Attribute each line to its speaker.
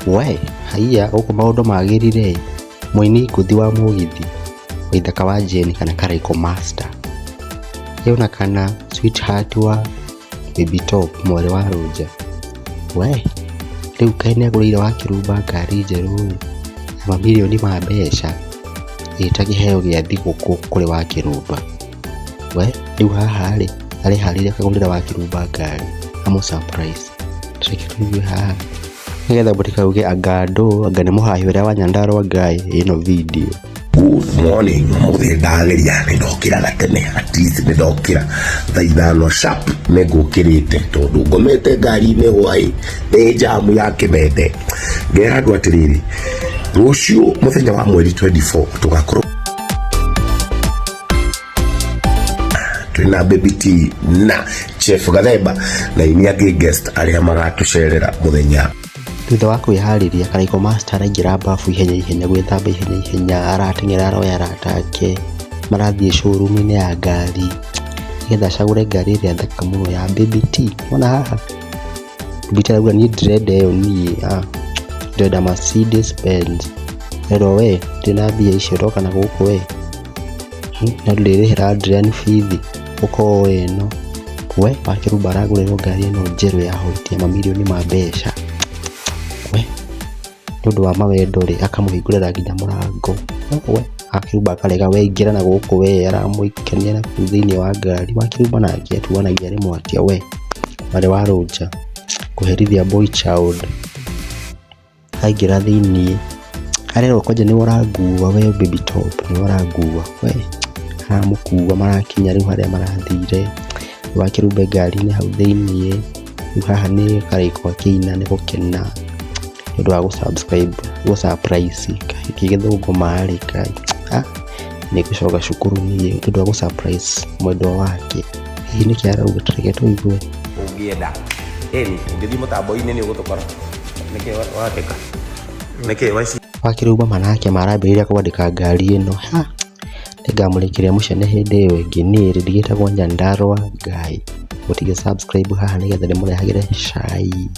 Speaker 1: We, haiya uko maundu magirire. Muini nguthi wa mugithi Waithaka wa Jane kana Karaiko Master. Yona kana sweetheart wa Baby Top mwere wa Roja. We, riu kaine agurire wa Kirumba ngari njeru mamilioni ma mbeca itagiheo gia thiguku kuri wa Kirumba. We, riu haha ri ari harire akagurira wa Kirumba ngari amu surprise. Trekirwe haha nigetha butika uge agando agane muhahi uria wa Nyandarua ngai ino video.
Speaker 2: Good morning, muthi ndageria ndokira gatene, at least ndokira thaa 5 sharp negukirite tondu ngomete ngari-ini hwai ni jamu ya Kimende. Ngera andu atiriri rucio muthenya wa mweri 24 tugakorwo twina Baby T na Chef Gathemba na ini angi guest aria magatucerera muthenya.
Speaker 1: Thutha wa kwihariria Karaiko Master araingira bafu ihenya gwithamba ihenya aratengera aroya aratake marathie showroom-ini ya ngari nigetha acagure ngari iria thaka muno ya Baby T. Ona haha Baby T arauga ni dread eyo ni dread Mercedes Benz. Ero we ndina mbia icio roka na guku we na ndirihira Adrian Fithi uko we no we wa Kirumba aragurira ngari ino njeru ya hoitia mamilioni ma mbeca. We nundu wa mawendo ri akamuhingurira nginya murango. We Kirumba akarega we ingira na guku we aramuikenia na thiini wa ngari. Wa Kirumba nake atuanagia rimwe atia we wale wa Roja kuherithia boy child aingira thiini arero kwaje ni urangua we Baby Top ni urangua we aramukuwa marakinya riu haria marathire wa Kirumba ngari-ini hau thiini haha ni Karaiko akina ni gukena ndu wa subscribe go surprise kigithugu mari kai ni gucoka cukuru ni ndu wa surprise mwendo wake hihi ni kiara ugatrege tuigue
Speaker 2: ungienda ungithi mutambo-ini ni ugutukora niki wateka niki waici
Speaker 1: wa Kirumba manake marambiriria kwandika ngari ino ningamulikiria mucene hindi iyo ingi ni ndigitagwo Nyandarua ngai mutige subscribe haha nigetha ndimurehagire cai.